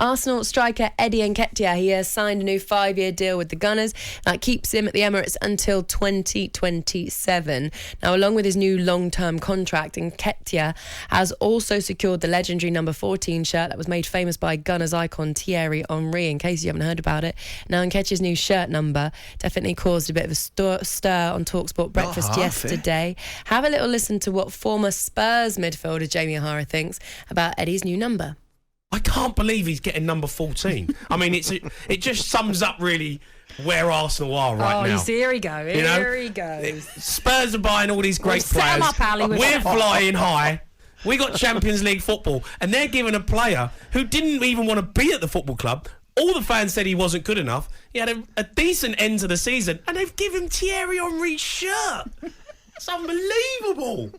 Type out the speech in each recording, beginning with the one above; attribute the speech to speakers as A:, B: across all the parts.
A: Arsenal striker Eddie Nketiah, he has signed a new 5-year deal with the Gunners that keeps him at the Emirates until 2027. Now, along with his new long-term contract, Nketiah has also secured the legendary number 14 shirt that was made famous by Gunners icon Thierry Henry, in case you haven't heard about it. Now, Nketiah's new shirt number definitely caused a bit of a stir on talkSPORT Breakfast yesterday. Have a little listen to what former Spurs midfielder Jamie O'Hara thinks about Eddie's new number.
B: I can't believe he's getting number 14. I mean, it just sums up really where Arsenal are right now.
A: Oh, here he goes. Here he goes.
B: Spurs are buying all these great players. We're flying high. We got Champions League football, and they're giving a player who didn't even want to be at the football club. All the fans said he wasn't good enough. He had a decent end to the season, and they've given Thierry Henry's shirt. It's unbelievable.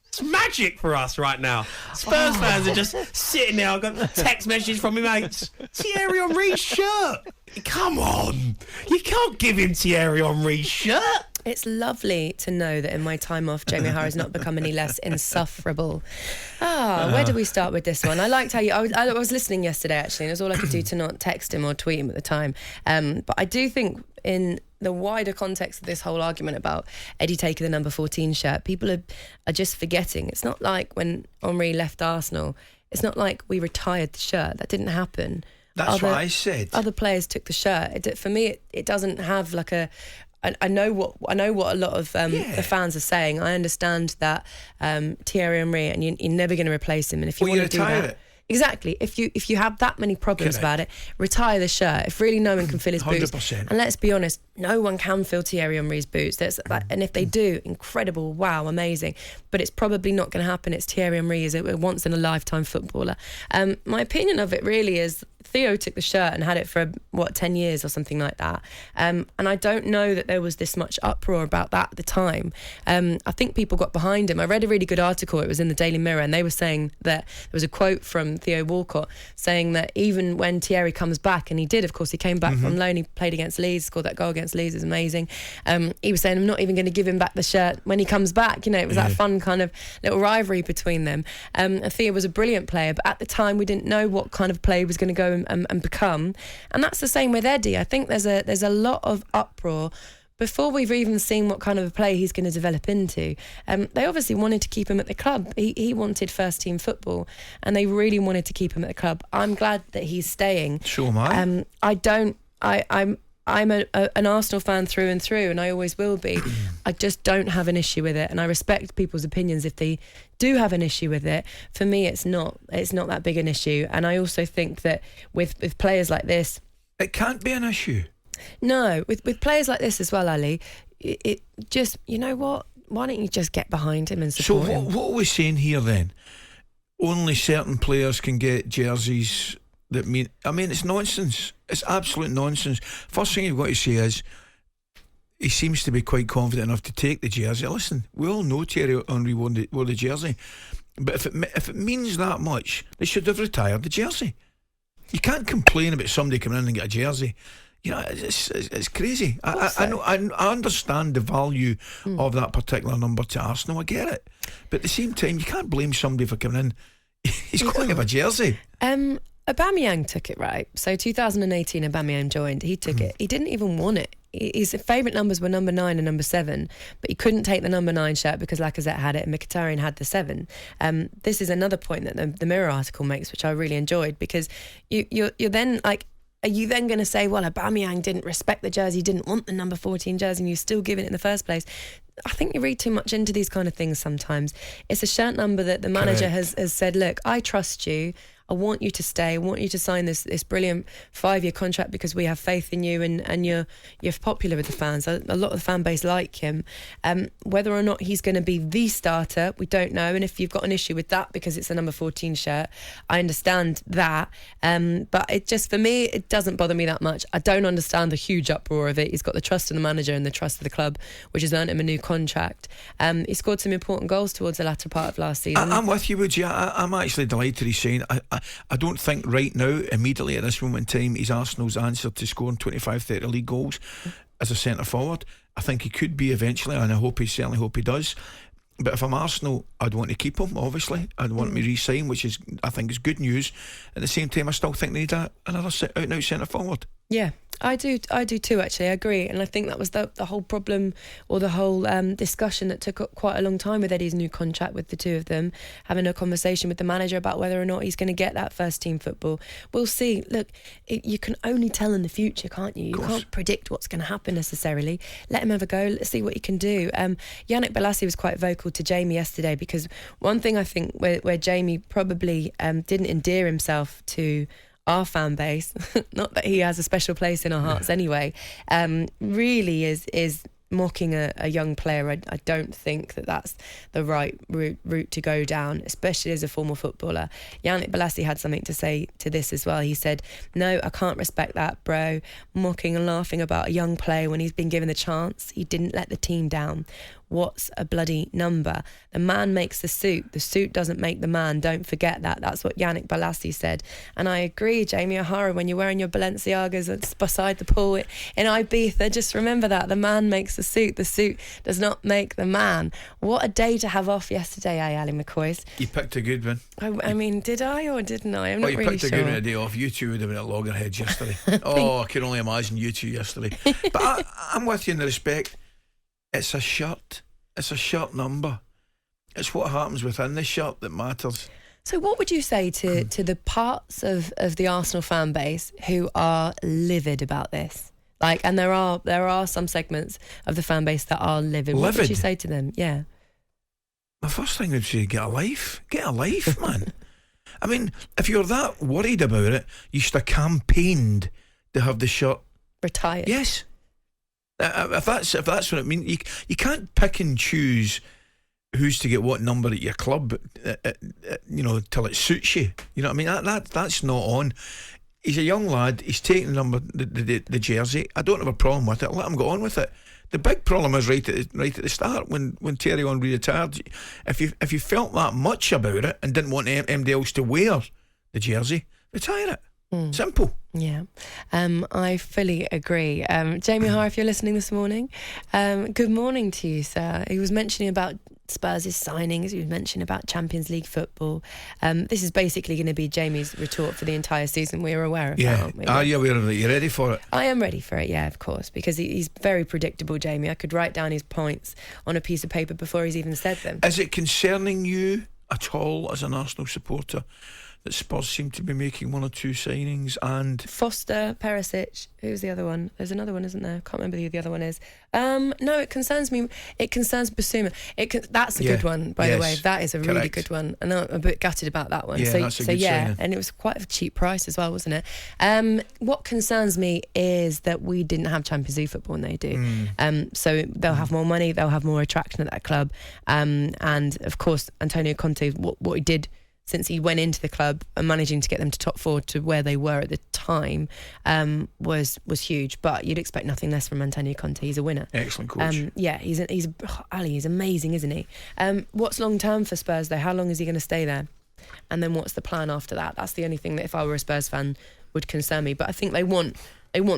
B: It's magic for us right now. Spurs fans are just sitting there. I've got text messages from my mates. Thierry Henry's shirt. Come on. You can't give him Thierry Henry's shirt.
A: It's lovely to know that in my time off, Jamie O'Hara has not become any less insufferable. Where do we start with this one? I liked how I was listening yesterday, actually, and it was all I could do to not text him or tweet him at the time. But I do think in the wider context of this whole argument about Eddie taking the number 14 shirt, people are just forgetting. It's not like when Henry left Arsenal, it's not like we retired the shirt. That didn't happen.
C: That's what I said.
A: Other players took the shirt. For me, it doesn't have like a... I know what a lot of the fans are saying. I understand that Thierry Henry, and you're never going to replace him. And if you want to do that, exactly. If you have that many problems about it, retire the shirt. If really no one can fill his boots, 100%. And let's be honest, no one can fill Thierry Henry's boots. And if they do, incredible, wow, amazing. But it's probably not going to happen. It's Thierry Henry, is a once in a lifetime footballer. My opinion of it really is, Theo took the shirt and had it for 10 years or something like that, and I don't know that there was this much uproar about that at the time. I think people got behind him. I read a really good article, it was in the Daily Mirror, and they were saying that there was a quote from Theo Walcott saying that even when Thierry comes back, and he did, of course, he came back from loan, he played against Leeds, scored that goal against Leeds, is amazing. He was saying, I'm not even going to give him back the shirt when he comes back. It was that fun kind of little rivalry between them. And Theo was a brilliant player, but at the time we didn't know what kind of player he was going to go and become, and that's the same with Eddie. I think there's a lot of uproar before we've even seen what kind of a player he's going to develop into. They obviously wanted to keep him at the club. He wanted first team football, and they really wanted to keep him at the club. I'm glad that he's staying.
C: Sure am I.
A: I'm an Arsenal fan through and through, and I always will be. I just don't have an issue with it, and I respect people's opinions if they do have an issue with it. For me, it's not that big an issue, and I also think that with players like this,
C: it can't be an issue.
A: No, with players like this as well, Ali, it just, you know what? Why don't you just get behind him and support him?
C: So what are we saying here then? Only certain players can get jerseys that mean... I mean, it's nonsense. It's absolute nonsense. First thing you've got to say is, he seems to be quite confident enough to take the jersey. Listen, we all know Thierry Henry wore the jersey, but if it means that much, they should have retired the jersey. You can't complain about somebody coming in and get a jersey. It's crazy. I know. I understand the value of that particular number to Arsenal. I get it, but at the same time, you can't blame somebody for coming in. He's got to have a jersey.
A: Aubameyang took it, right? So 2018, Aubameyang joined. He took it. He didn't even want it. His favourite numbers were number 9 and number 7, but he couldn't take the number 9 shirt because Lacazette had it and Mkhitaryan had the 7. This is another point that the Mirror article makes, which I really enjoyed, because you're then like, are you then going to say, well, Aubameyang didn't respect the jersey, didn't want the number 14 jersey, and you're still giving it in the first place? I think you read too much into these kind of things sometimes. It's a shirt number that the manager has said, look, I trust you. I want you to stay. I want you to sign this brilliant 5-year contract because we have faith in you, and you're popular with the fans. A lot of the fan base like him. Whether or not he's going to be the starter, we don't know. And if you've got an issue with that because it's a number 14 shirt, I understand that. But it just, for me, it doesn't bother me that much. I don't understand the huge uproar of it. He's got the trust of the manager and the trust of the club, which has earned him a new contract. He scored some important goals towards the latter part of last season.
C: I'm with you, Woody. I'm actually delighted he's saying. I don't think right now, immediately at this moment in time, he's Arsenal's answer to scoring 25-30 league goals as a centre forward. I think he could be eventually, and I certainly hope he does. But if I'm Arsenal, I'd want to keep him. Obviously, I'd want him to re-sign, which is, I think, is good news. At the same time, I still think they need another out-and-out centre forward.
A: Yeah, I do too, actually. I agree. And I think that was the whole problem, or the whole discussion that took quite a long time with Eddie's new contract, with the two of them having a conversation with the manager about whether or not he's going to get that first team football. We'll see. Look, you can only tell in the future, can't you? You can't predict what's going to happen necessarily. Let him have a go. Let's see what he can do. Yannick Bolasie was quite vocal to Jamie yesterday, because one thing I think where Jamie probably didn't endear himself to our fan base, not that he has a special place in our hearts anyway, really is mocking a young player. I don't think that's the right route to go down, especially as a former footballer. Yannick Bolasie had something to say to this as well. He said, "No, I can't respect that, bro. Mocking and laughing about a young player when he's been given the chance. He didn't let the team down. What's a bloody number? The man makes the suit doesn't make the man. Don't forget that." That's what Yannick Bolasie said. And I agree, Jamie O'Hara, when you're wearing your Balenciagas beside the pool in Ibiza, just remember that the man makes the suit does not make the man. What a day to have off yesterday, Ali McCoy.
C: You picked a good one.
A: I mean, did I or didn't I? I'm not really sure.
C: You picked a good one a day off. You two would have been at loggerheads yesterday. I can only imagine you two yesterday. But I'm with you in the respect. It's a shirt. It's a shirt number. It's what happens within the shirt that matters.
A: So what would you say to the parts of the Arsenal fan base who are livid about this? Like, and there are some segments of the fan base that are livid. What would you say to them? Yeah.
C: My first thing would say, get a life. Get a life, man. I mean, if you're that worried about it, you should have campaigned to have the shirt
A: retired.
C: Yes. If that's what it means, you can't pick and choose who's to get what number at your club, till it suits you. You know what I mean? That's not on. He's a young lad. He's taking the number, the jersey. I don't have a problem with it. Let him go on with it. The big problem is right at the start when Thierry Henry retired. If you felt that much about it and didn't want anybody else to wear the jersey, retire it. Simple.
A: Yeah, I fully agree. Jamie O'Hara, if you're listening this morning, good morning to you, sir. He was mentioning about Spurs' signings. He was mentioning about Champions League football. This is basically going to be Jamie's retort for the entire season. We're aware of that, aren't we?
C: Are you aware of it? You ready for it?
A: I am ready for it, yeah, of course, because he's very predictable, Jamie. I could write down his points on a piece of paper before he's even said them.
C: Is it concerning you at all as an Arsenal supporter that Spurs seem to be making one or two signings? And
A: Foster, Perisic, who's the other one? There's another one, isn't there? Can't remember who the other one is. No, it concerns me. It concerns Basuma. That's a good one, by the way. That is a really good one, and I'm a bit gutted about that one.
C: Yeah, that's a good signing.
A: And it was quite a cheap price as well, wasn't it? What concerns me is that we didn't have Champions League football, and they do. So they'll have more money, they'll have more attraction at that club, and of course Antonio Conte, what he did since he went into the club and managing to get them to top four to where they were at the time was huge. But you'd expect nothing less from Antonio Conte. He's a winner.
C: Excellent coach.
A: He's amazing, isn't he? What's long term for Spurs though? How long is he going to stay there? And then what's the plan after that? That's the only thing that if I were a Spurs fan would concern me. But I think they want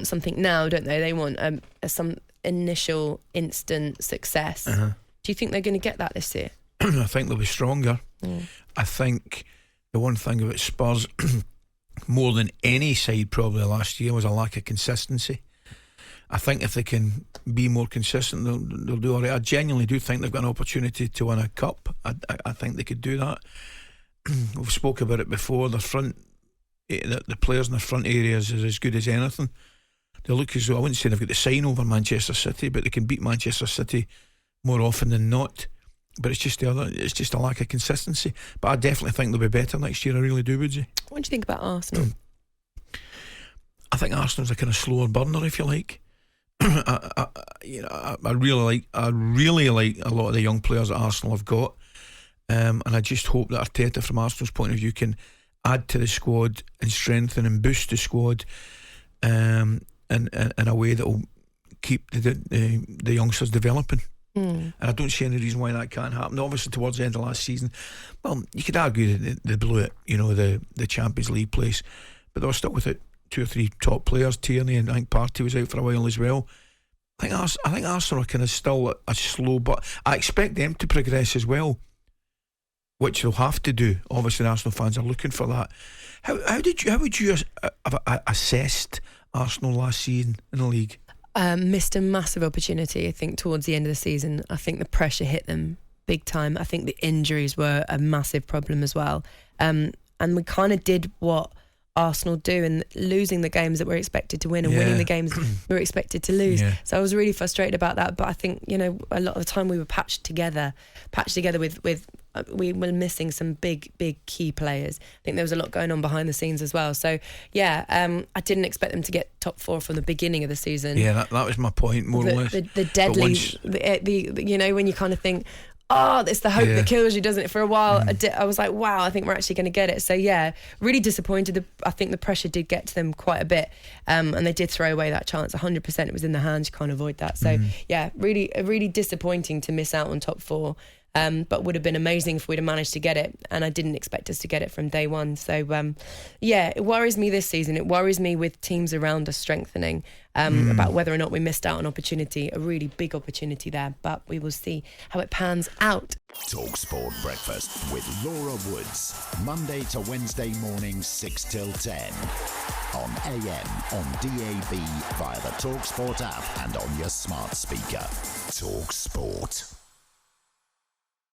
A: something now, don't they? They want some initial instant success. Do you think they're going to get that this year?
C: I think they'll be stronger. I think the one thing about Spurs more than any side probably last year was a lack of consistency. I think if they can be more consistent, they'll do all right. I genuinely do think they've got an opportunity to win a cup. I think they could do that. We've spoke about it before. The players in the front areas is as good as anything. They look as though, I wouldn't say they've got the sign over Manchester City, but they can beat Manchester City more often than not. But it's just a lack of consistency. But I definitely think they'll be better next year. I really do, would you?
A: What do you think about Arsenal?
C: I think Arsenal's a kind of slower burner, if you like. I really like a lot of the young players that Arsenal have got, and I just hope that Arteta, from Arsenal's point of view, can add to the squad and strengthen and boost the squad in a way that will keep the youngsters developing. And I don't see any reason why that can't happen. Obviously, towards the end of last season, well, you could argue that they blew it, the Champions League place, but they were still without two or three top players. Tierney, and I think Partey was out for a while as well. I think Arsenal are kind of still a slow, but I expect them to progress as well, which they'll have to do. Obviously, the Arsenal fans are looking for that. How would you have assessed Arsenal last season in the league?
A: Missed a massive opportunity, I think, towards the end of the season. I think the pressure hit them big time. I think the injuries were a massive problem as well. And we kind of did what Arsenal do, and losing the games that we're expected to win and winning the games we were expected to lose. So I was really frustrated about that. But I think, a lot of the time we were patched together with we were missing some big key players. I think there was a lot going on behind the scenes as well. So I didn't expect them to get top 4 from the beginning of the season.
C: Yeah, that was my point, more or less.
A: The deadly, when you kind of think, oh, it's the hope that kills you, doesn't it? For a while, I was like, wow, I think we're actually going to get it. So really disappointed. I think the pressure did get to them quite a bit, and they did throw away that chance. 100% it was in their hands. You can't avoid that. So really disappointing to miss out on top 4. But would have been amazing if we'd have managed to get it, and I didn't expect us to get it from day one. So it worries me this season. It worries me with teams around us strengthening, about whether or not we missed out on opportunity, a really big opportunity there. But we will see how it pans out.
D: talkSPORT Breakfast with Laura Woods, Monday to Wednesday mornings 6 till 10 on AM, on DAB, via the talkSPORT app and on your smart speaker. talkSPORT.